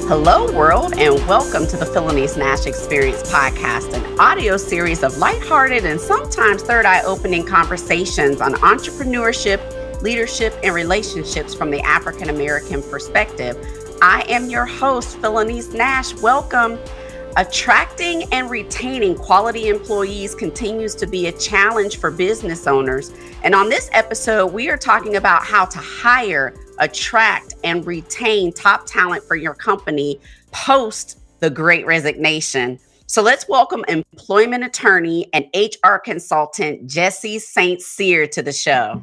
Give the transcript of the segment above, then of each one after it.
Hello, world, and welcome to the Phylanice Nashe Experience podcast, an audio series of lighthearted and sometimes third eye opening conversations on entrepreneurship, leadership, and relationships from the African American perspective. I am your host, Phylanice Nashe. Welcome. Attracting and retaining quality employees continues to be a challenge for business owners. And on this episode, we are talking about how to hire, attract, and retain top talent for your company post the Great Resignation. So let's welcome employment attorney and HR consultant, Jessie Saintcyr, to the show.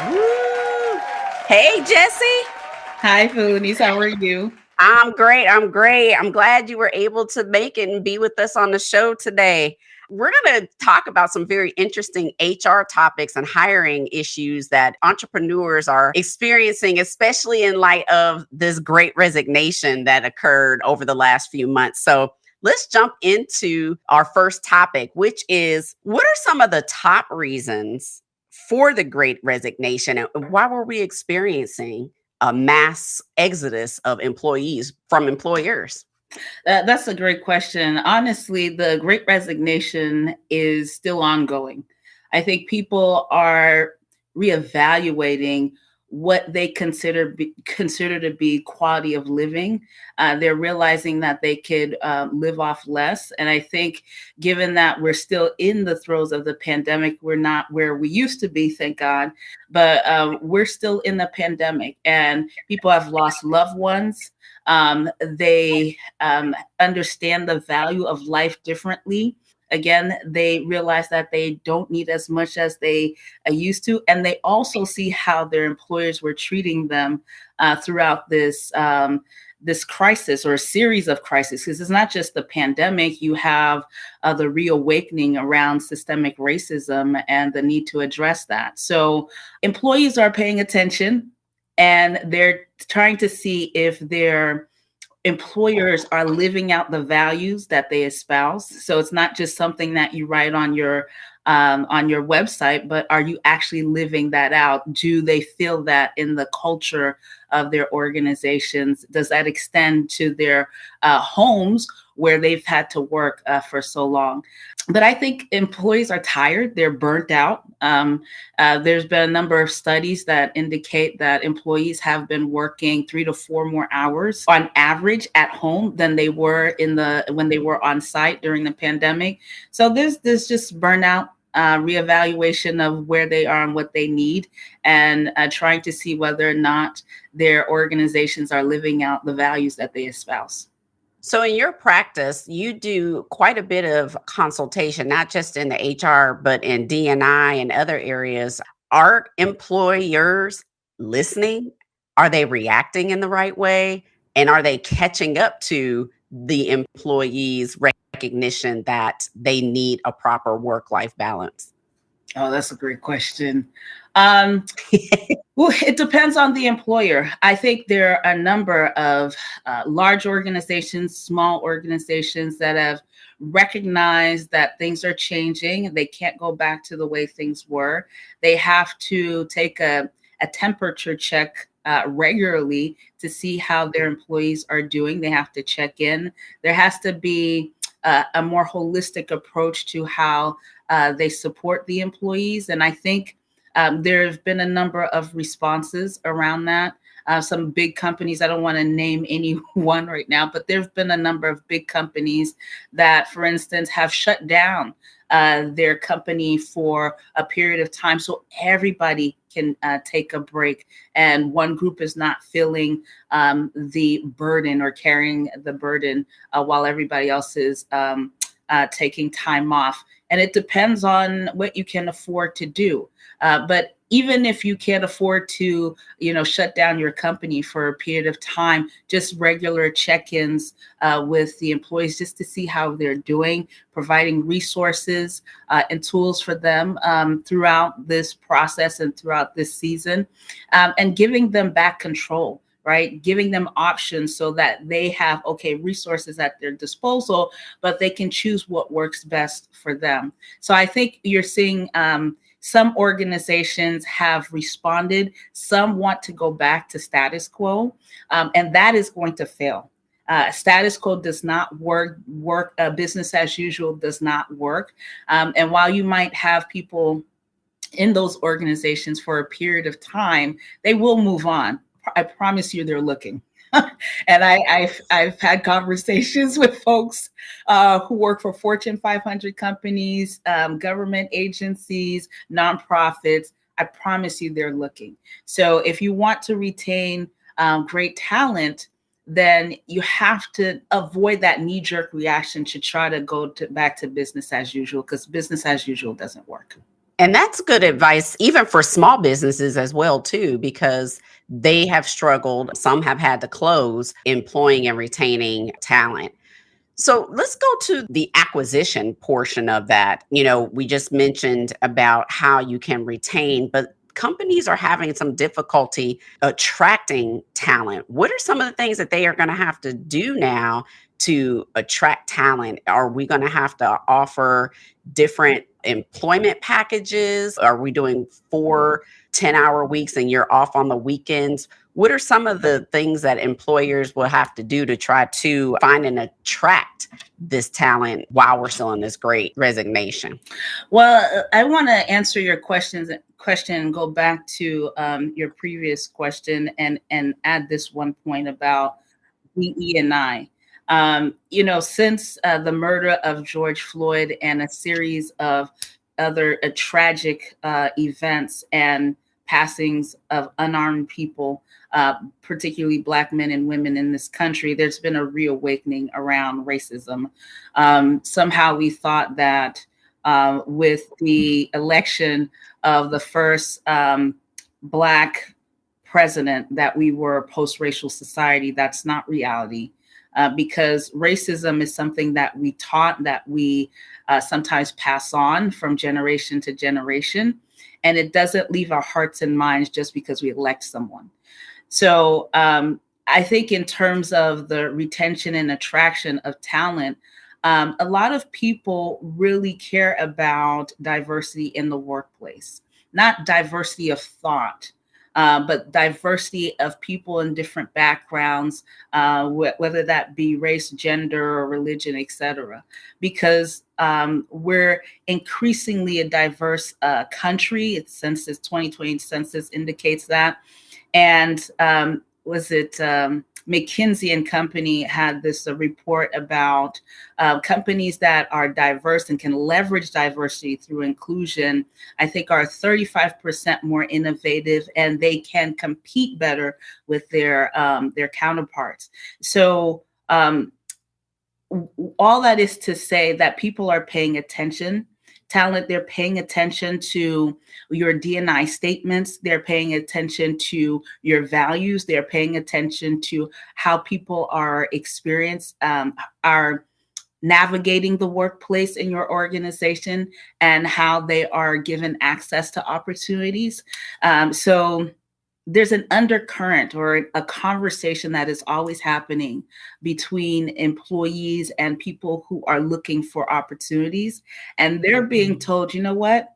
Woo. Hey, Jessie. Hi, Phylanice. How are you? I'm great. I'm glad you were able to make it and be with us on the show today. We're going to talk about some very interesting HR topics and hiring issues that entrepreneurs are experiencing, especially in light of this Great Resignation that occurred over the last few months. So let's jump into our first topic, which is, what are some of the top reasons for the Great Resignation and why were we experiencing a mass exodus of employees from employers? That's a great question. Honestly, the Great Resignation is still ongoing. I think people are reevaluating what they consider to be quality of living. They're realizing that they could live off less. And I think given that we're still in the throes of the pandemic, we're not where we used to be, thank God, but we're still in the pandemic and people have lost loved ones. They understand the value of life differently. Again, they realize that they don't need as much as they used to. And they also see how their employers were treating them throughout this crisis or a series of crises. Because it's not just the pandemic. You have the reawakening around systemic racism and the need to address that. So employees are paying attention and they're trying to see if their employers are living out the values that they espouse. So it's not just something that you write on your website, but are you actually living that out? Do they feel that in the culture of their organizations? Does that extend to their homes where they've had to work for so long? But I think employees are tired. They're burnt out. There's been a number of studies that indicate that employees have been working 3 to 4 more hours on average at home than they were when they were on site during the pandemic. So there's just burnout, reevaluation of where they are and what they need, and trying to see whether or not their organizations are living out the values that they espouse. So in your practice, you do quite a bit of consultation, not just in the HR, but in D&I and other areas. Are employers listening? Are they reacting in the right way? And are they catching up to the employees' recognition that they need a proper work-life balance? Oh, that's a great question. Well, it depends on the employer. I think there are a number of large organizations, small organizations that have recognized that things are changing. They can't go back to the way things were. They have to take a temperature check regularly to see how their employees are doing. They have to check in. There has to be a more holistic approach to how they support the employees. And I think there have been a number of responses around that. Some big companies, I don't want to name any one right now, but there have been a number of big companies that, for instance, have shut down their company for a period of time so everybody can take a break and one group is not feeling the burden or carrying the burden while everybody else is taking time off. And it depends on what you can afford to do. But even if you can't afford to, shut down your company for a period of time, just regular check-ins with the employees just to see how they're doing, providing resources and tools for them throughout this process and throughout this season, and giving them back control. Right? Giving them options so that they have, resources at their disposal, but they can choose what works best for them. So I think you're seeing Some organizations have responded. Some want to go back to status quo, and that is going to fail. Status quo does not work. Business as usual does not work. And while you might have people in those organizations for a period of time, they will move on. I promise you, they're looking. And I've had conversations with folks who work for Fortune 500 companies, government agencies, nonprofits. I promise you, they're looking. So if you want to retain great talent, then you have to avoid that knee-jerk reaction to try to go back to business as usual, because business as usual doesn't work. And that's good advice, even for small businesses as well, too, because they have struggled. Some have had to close employing and retaining talent. So let's go to the acquisition portion of that. We just mentioned about how you can retain, but companies are having some difficulty attracting talent. What are some of the things that they are going to have to do now to attract talent? Are we going to have to offer different employment packages? Are we doing 4 10-hour weeks and you're off on the weekends? What are some of the things that employers will have to do to try to find and attract this talent while we're still in this great resignation? Well, I want to answer your question and go back to your previous question and add this one point about DE&I. Since the murder of George Floyd and a series of other tragic events and passings of unarmed people, particularly Black men and women in this country, there's been a reawakening around racism. Somehow we thought that with the election of the first Black president that we were a post-racial society. That's not reality. Because racism is something that we taught, that we sometimes pass on from generation to generation, and it doesn't leave our hearts and minds just because we elect someone. So I think in terms of the retention and attraction of talent, a lot of people really care about diversity in the workplace, not diversity of thought, but diversity of people in different backgrounds, whether that be race, gender, or religion, et cetera, because we're increasingly a diverse country. Its census, 2020 census indicates that. And McKinsey and Company had this report about companies that are diverse and can leverage diversity through inclusion, I think are 35% more innovative, and they can compete better with their counterparts. So all that is to say that people are paying attention. Talent, they're paying attention to your D&I statements. They're paying attention to your values. They're paying attention to how people are are navigating the workplace in your organization and how they are given access to opportunities. So there's an undercurrent or a conversation that is always happening between employees and people who are looking for opportunities. And they're being told, you know what,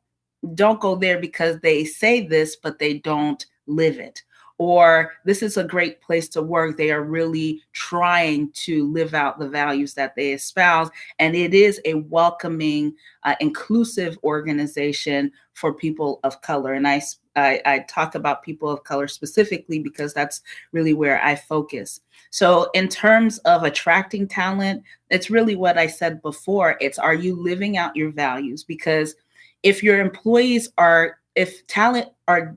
don't go there because they say this, but they don't live it. Or this is a great place to work. They are really trying to live out the values that they espouse. And it is a welcoming, inclusive organization for people of color. And I talk about people of color specifically because that's really where I focus. So in terms of attracting talent, it's really what I said before. It's, are you living out your values? Because if your employees if talent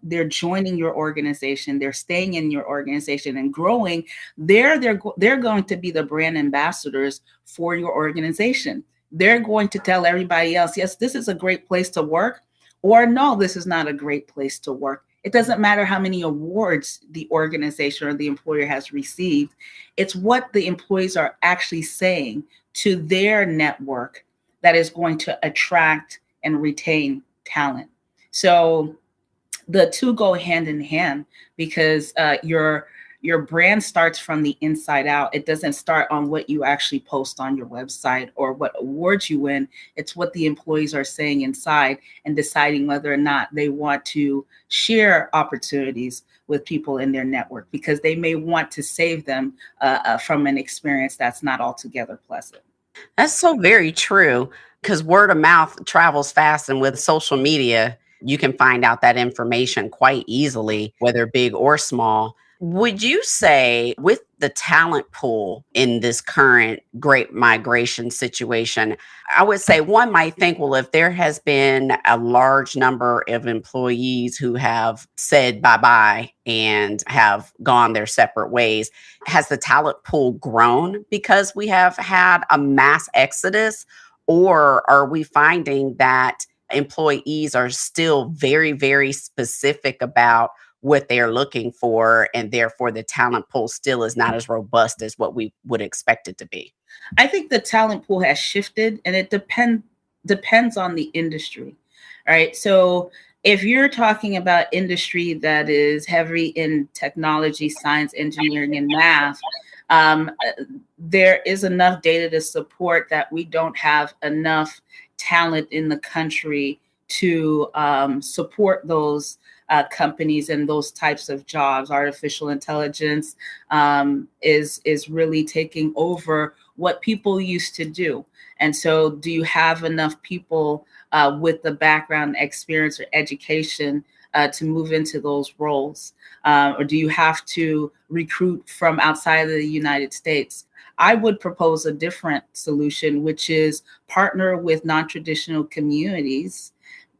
they're joining your organization, they're staying in your organization and growing, they're going to be the brand ambassadors for your organization. They're going to tell everybody else, yes, this is a great place to work, or no, this is not a great place to work. It doesn't matter how many awards the organization or the employer has received. It's what the employees are actually saying to their network that is going to attract and retain talent. So the two go hand in hand, because your your brand starts from the inside out. It doesn't start on what you actually post on your website or what awards you win. It's what the employees are saying inside and deciding whether or not they want to share opportunities with people in their network, because they may want to save them from an experience that's not altogether pleasant. That's so very true, because word of mouth travels fast. And with social media, you can find out that information quite easily, whether big or small. Would you say, with the talent pool in this current great migration situation, I would say one might think, well, if there has been a large number of employees who have said bye bye and have gone their separate ways, has the talent pool grown because we have had a mass exodus? Or are we finding that employees are still very, very specific about what they're looking for, and therefore the talent pool still is not as robust as what we would expect it to be? I think the talent pool has shifted, and it depends on the industry. All right. So if you're talking about industry that is heavy in technology, science, engineering, and math, there is enough data to support that we don't have enough talent in the country to support those companies and those types of jobs. Artificial intelligence is really taking over what people used to do. And so, do you have enough people with the background, experience, or education to move into those roles? Or do you have to recruit from outside of the United States? I would propose a different solution, which is partner with non-traditional communities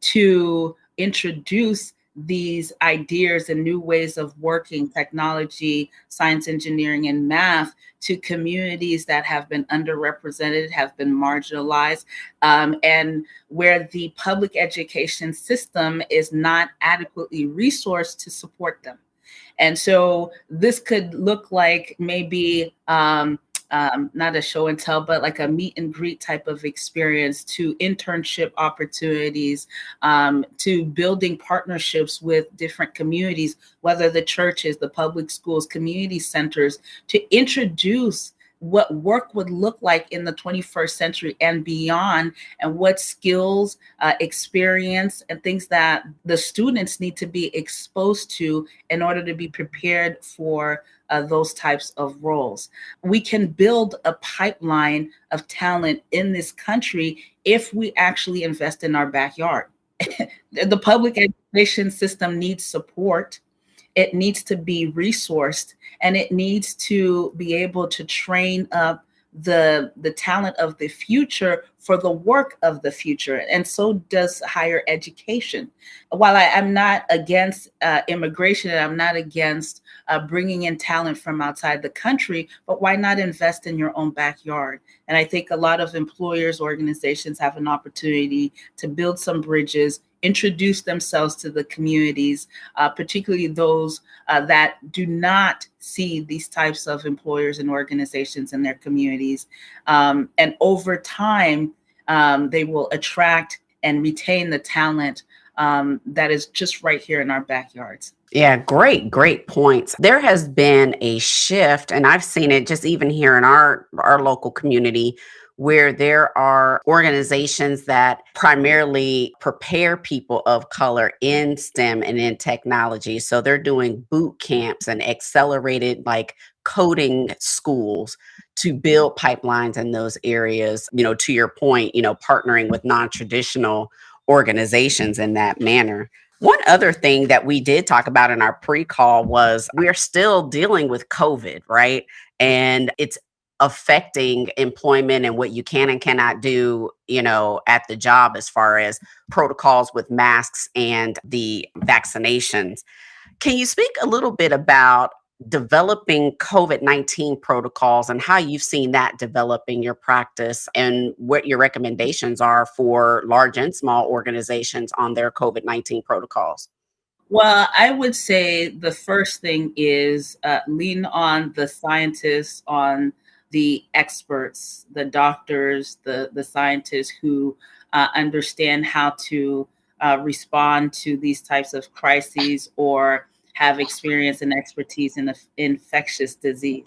to introduce these ideas and new ways of working, technology, science, engineering, and math, to communities that have been underrepresented, have been marginalized, and where the public education system is not adequately resourced to support them. And so this could look like maybe not a show and tell, but like a meet and greet type of experience, to internship opportunities, to building partnerships with different communities, whether the churches, the public schools, community centers, to introduce what work would look like in the 21st century and beyond, and what skills, experience, and things that the students need to be exposed to in order to be prepared for those types of roles. We can build a pipeline of talent in this country if we actually invest in our backyard. The public education system needs support. It needs to be resourced, and it needs to be able to train up the talent of the future for the work of the future. And so does higher education. While I am not against immigration, and I'm not against bringing in talent from outside the country, but why not invest in your own backyard? And I think a lot of employers, organizations have an opportunity to build some bridges, introduce themselves to the communities, particularly those that do not see these types of employers and organizations in their communities. And over time, they will attract and retain the talent that is just right here in our backyards. Yeah, great points. There has been a shift, and I've seen it just even here in our local community, where there are organizations that primarily prepare people of color in STEM and in technology. So they're doing boot camps and accelerated like coding schools to build pipelines in those areas, to your point, partnering with non-traditional organizations in that manner. One other thing that we did talk about in our pre-call was we're still dealing with COVID, right? And it's affecting employment and what you can and cannot do, at the job, as far as protocols with masks and the vaccinations. Can you speak a little bit about developing COVID-19 protocols and how you've seen that develop in your practice, and what your recommendations are for large and small organizations on their COVID-19 protocols? Well, I would say the first thing is lean on the scientists, on the experts, the doctors, the scientists who understand how to respond to these types of crises, or have experience and expertise in infectious disease.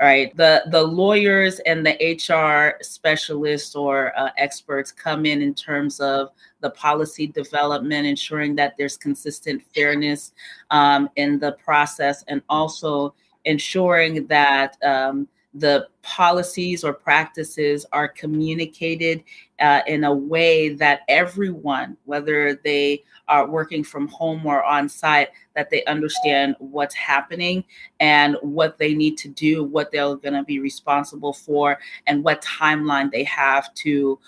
All right. The lawyers and the HR specialists or experts come in terms of the policy development, ensuring that there's consistent fairness in the process, and also ensuring that the policies or practices are communicated in a way that everyone, whether they are working from home or on site, that they understand what's happening and what they need to do, what they're going to be responsible for, and what timeline they have to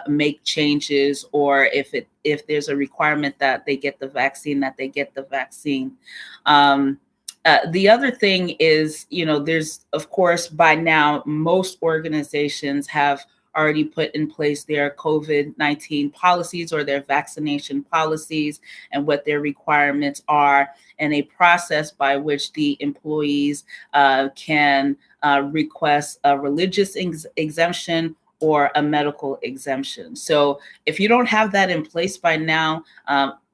make changes, or if there's a requirement that they get the vaccine, that they get the vaccine. The other thing is, there's, of course, by now, most organizations have already put in place their COVID-19 policies or their vaccination policies and what their requirements are, and a process by which the employees can request a religious exemption or a medical exemption. So if you don't have that in place by now,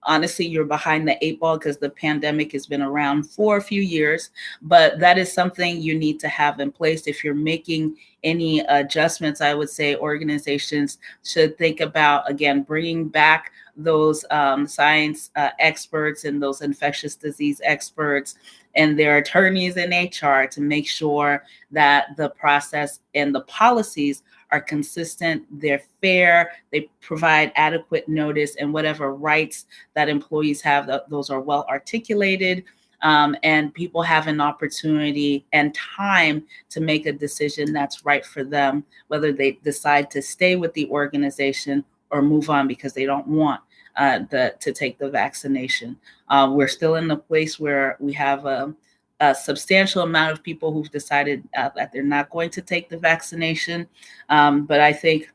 honestly, you're behind the 8 ball, because the pandemic has been around for a few years, but that is something you need to have in place. If you're making any adjustments, I would say organizations should think about, again, bringing back those science experts and those infectious disease experts and their attorneys in HR to make sure that the process and the policies are consistent, they're fair, they provide adequate notice, and whatever rights that employees have, those are well articulated, and people have an opportunity and time to make a decision that's right for them, whether they decide to stay with the organization or move on because they don't want to take the vaccination. We're still in the place where we have a substantial amount of people who've decided that they're not going to take the vaccination. But I think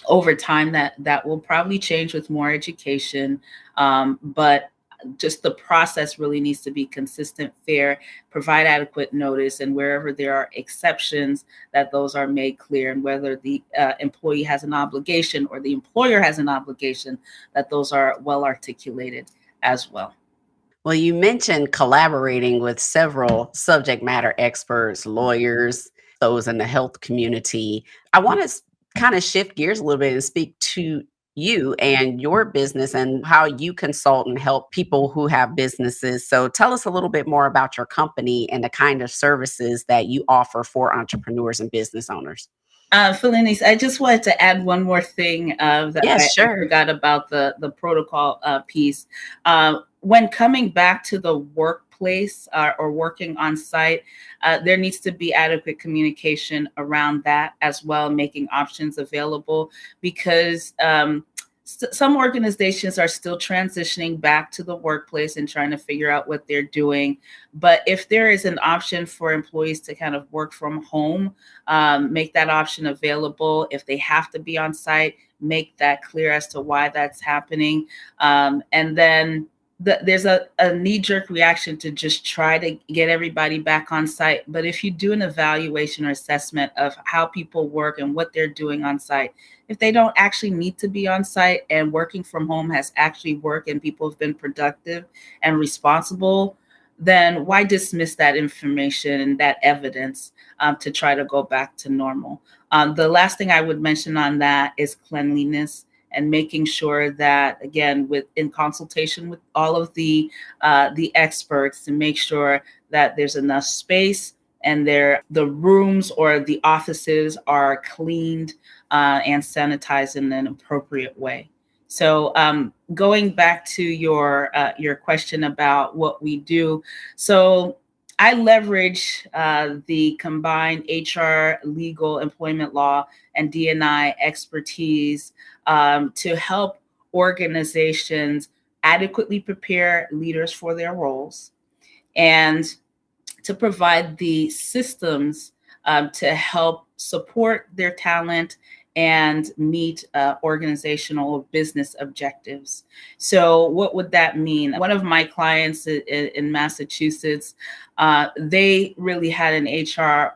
over time that will probably change with more education. But just the process really needs to be consistent, fair, provide adequate notice, and wherever there are exceptions, that those are made clear, and whether the employee has an obligation or the employer has an obligation, that those are well articulated as well. Well, you mentioned collaborating with several subject matter experts, lawyers, those in the health community. I want to kind of shift gears a little bit and speak to you and your business and how you consult and help people who have businesses. So tell us a little bit more about your company and the kind of services that you offer for entrepreneurs and business owners. Phylanice, I just wanted to add one more thing that Yes, I sure. forgot about the protocol piece. When coming back to the workplace or working on site, there needs to be adequate communication around that as well, making options available, because some organizations are still transitioning back to the workplace and trying to figure out what they're doing. But if there is an option for employees to kind of work from home, make that option available. If they have to be on site, make that clear as to why that's happening. And then there's a knee-jerk reaction to just try to get everybody back on site. But if you do an evaluation or assessment of how people work and what they're doing on site, if they don't actually need to be on site and working from home has actually worked and people have been productive and responsible, then why dismiss that information and that evidence to try to go back to normal? The last thing I would mention on that is cleanliness, and making sure that, again, in consultation with all of the experts, to make sure that there's enough space and the rooms or the offices are cleaned and sanitized in an appropriate way. So going back to your question about what we do, so I leverage the combined HR, legal, employment law, and D&I expertise to help organizations adequately prepare leaders for their roles, and to provide the systems to help support their talent and meet organizational business objectives. So what would that mean? One of my clients in Massachusetts, they really had an HR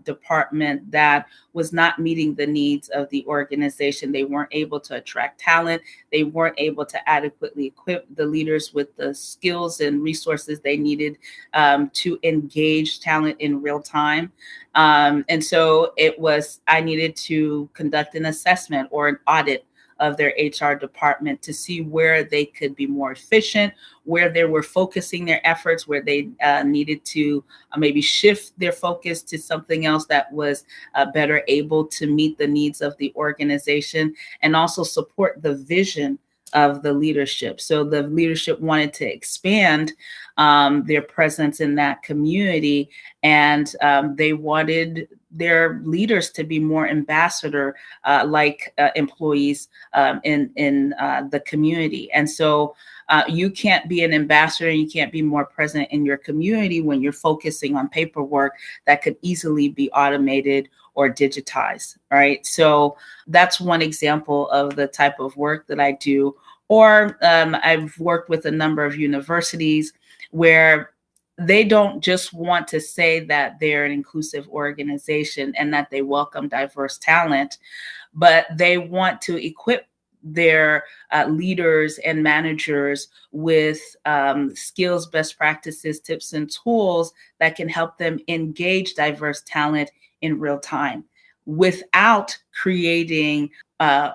department that was not meeting the needs of the organization. They weren't able to attract talent. They weren't able to adequately equip the leaders with the skills and resources they needed to engage talent in real time. And so I needed to conduct an assessment or an audit of their HR department to see where they could be more efficient, where they were focusing their efforts, where they needed to maybe shift their focus to something else that was better able to meet the needs of the organization and also support the vision of the leadership. So the leadership wanted to expand their presence in that community, and they wanted their leaders to be more ambassador like employees in the community. And so you can't be an ambassador, you can't be more present in your community when you're focusing on paperwork that could easily be automated or digitized, right? So that's one example of the type of work that I do. Or I've worked with a number of universities where they don't just want to say that they're an inclusive organization and that they welcome diverse talent, but they want to equip their leaders and managers with skills, best practices, tips, and tools that can help them engage diverse talent in real time without creating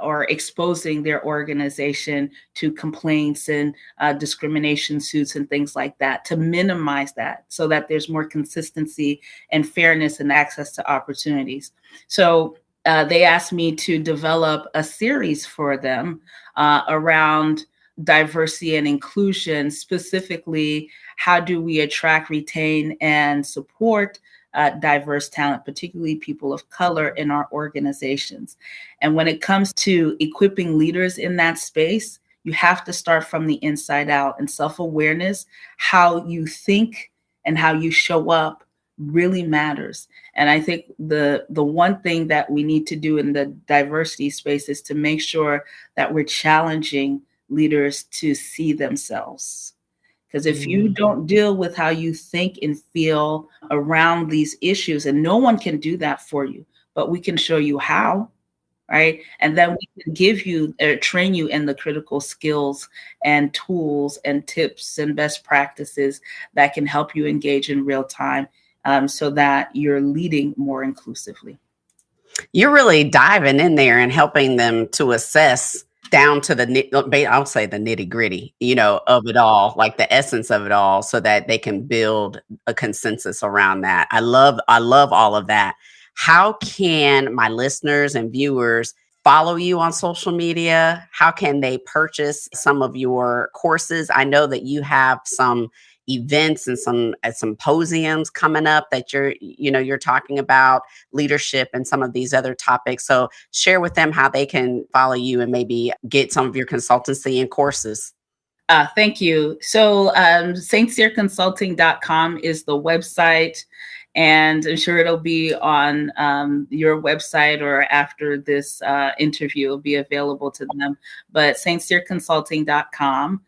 or exposing their organization to complaints and discrimination suits and things like that, to minimize that so that there's more consistency and fairness and access to opportunities. So they asked me to develop a series for them around diversity and inclusion, specifically how do we attract, retain, and support diverse talent, particularly people of color in our organizations. And when it comes to equipping leaders in that space, you have to start from the inside out, and self-awareness, how you think and how you show up really matters. And I think the one thing that we need to do in the diversity space is to make sure that we're challenging leaders to see themselves. Because if you don't deal with how you think and feel around these issues, and no one can do that for you, but we can show you how, right? And then we can give you, train you in the critical skills and tools and tips and best practices that can help you engage in real time so that you're leading more inclusively. You're really diving in there and helping them to assess down to I'll say the nitty gritty, of it all, like the essence of it all, so that they can build a consensus around that. I love all of that. How can my listeners and viewers follow you on social media? How can they purchase some of your courses? I know that you have some events and some symposiums coming up that you're talking about leadership and some of these other topics. So share with them how they can follow you and maybe get some of your consultancy and courses. Thank you. So saintcyrconsulting.com is the website, and I'm sure it'll be on your website, or after this interview, it'll be available to them. But saintcyrconsulting.com,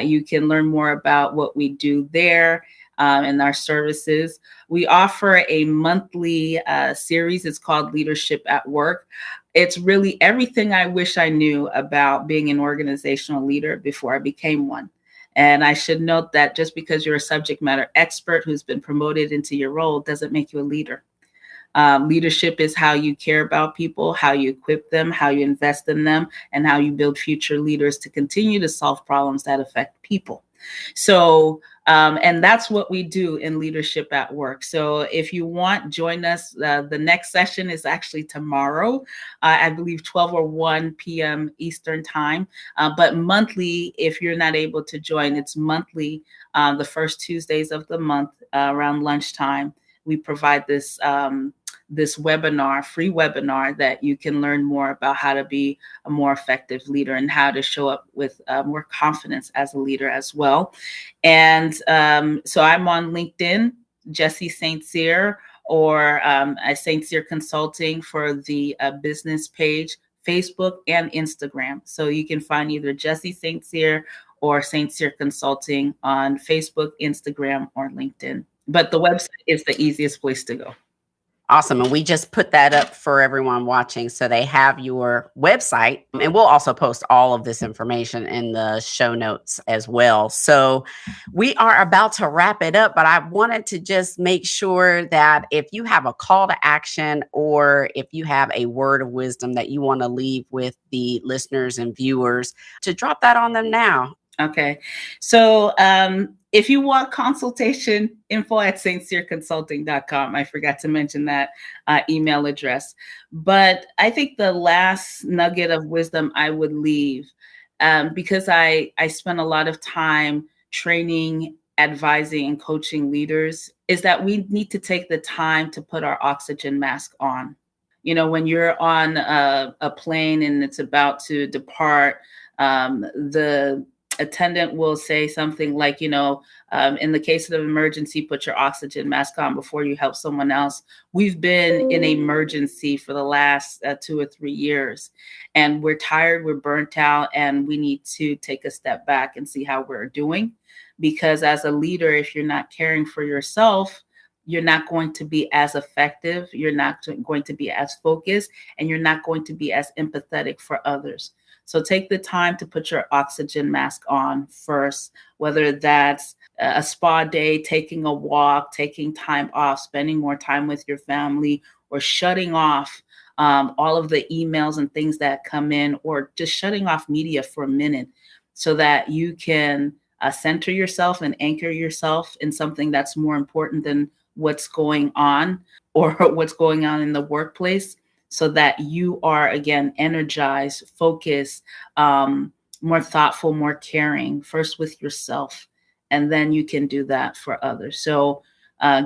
you can learn more about what we do there and our services. We offer a monthly series. It's called Leadership at Work. It's really everything I wish I knew about being an organizational leader before I became one. And I should note that just because you're a subject matter expert who's been promoted into your role doesn't make you a leader. Leadership is how you care about people, how you equip them, how you invest in them, and how you build future leaders to continue to solve problems that affect people. So, and that's what we do in Leadership at Work. So if you want, join us. The next session is actually tomorrow, I believe 12 or 1 p.m. Eastern time. But monthly, if you're not able to join, it's monthly, the first Tuesdays of the month around lunchtime. We provide this webinar, free webinar, that you can learn more about how to be a more effective leader and how to show up with more confidence as a leader as well. And so I'm on LinkedIn, Jessie Saintcyr, or Saintcyr Consulting for the business page, Facebook and Instagram. So you can find either Jessie Saintcyr or Saintcyr Consulting on Facebook, Instagram, or LinkedIn. But the website is the easiest place to go. Awesome. And we just put that up for everyone watching. So they have your website, and we'll also post all of this information in the show notes as well. So we are about to wrap it up, but I wanted to just make sure that if you have a call to action or if you have a word of wisdom that you want to leave with the listeners and viewers, to drop that on them now. Okay. So if you want consultation, info@saintcyrconsulting.com. I forgot to mention that email address. But I think the last nugget of wisdom I would leave, because I spent a lot of time training, advising, and coaching leaders, is that we need to take the time to put our oxygen mask on. You know, when you're on a plane and it's about to depart, the attendant will say something like, in the case of an emergency, put your oxygen mask on before you help someone else. We've been in emergency for the last 2 or 3 years, and we're tired, we're burnt out, and we need to take a step back and see how we're doing. Because as a leader, if you're not caring for yourself, you're not going to be as effective, you're not going to be as focused, and you're not going to be as empathetic for others. So take the time to put your oxygen mask on first, whether that's a spa day, taking a walk, taking time off, spending more time with your family, or shutting off all of the emails and things that come in, or just shutting off media for a minute so that you can center yourself and anchor yourself in something that's more important than what's going on or what's going on in the workplace, so that you are, again, energized, focused, more thoughtful, more caring, first with yourself, and then you can do that for others. So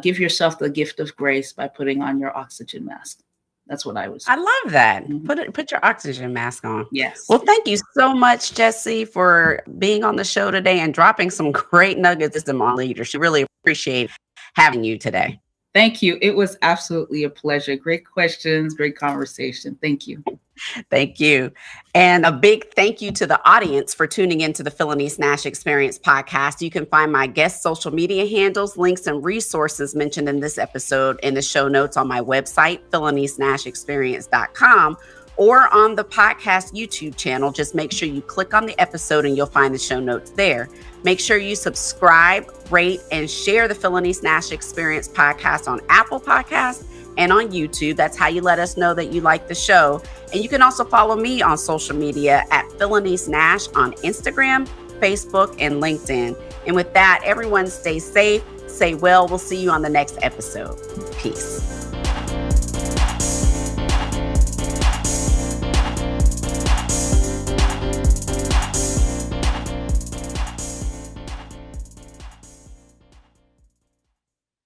give yourself the gift of grace by putting on your oxygen mask. That's what I was. I love that. Put your oxygen mask on. Yes. Well, thank you so much, Jessie, for being on the show today and dropping some great nuggets on leadership. Really appreciate having you today. Thank you. It was absolutely a pleasure. Great questions, great conversation. Thank you. Thank you. And a big thank you to the audience for tuning into the Phylanice Nashe Experience podcast. You can find my guest social media handles, links, and resources mentioned in this episode in the show notes on my website, PhylaniceNasheExperience.com, or on the podcast YouTube channel. Just make sure you click on the episode and you'll find the show notes there. Make sure you subscribe, rate, and share the Phylanice Nashe Experience podcast on Apple Podcasts and on YouTube. That's how you let us know that you like the show. And you can also follow me on social media at Phylanice Nashe on Instagram, Facebook, and LinkedIn. And with that, everyone stay safe, stay well. We'll see you on the next episode. Peace.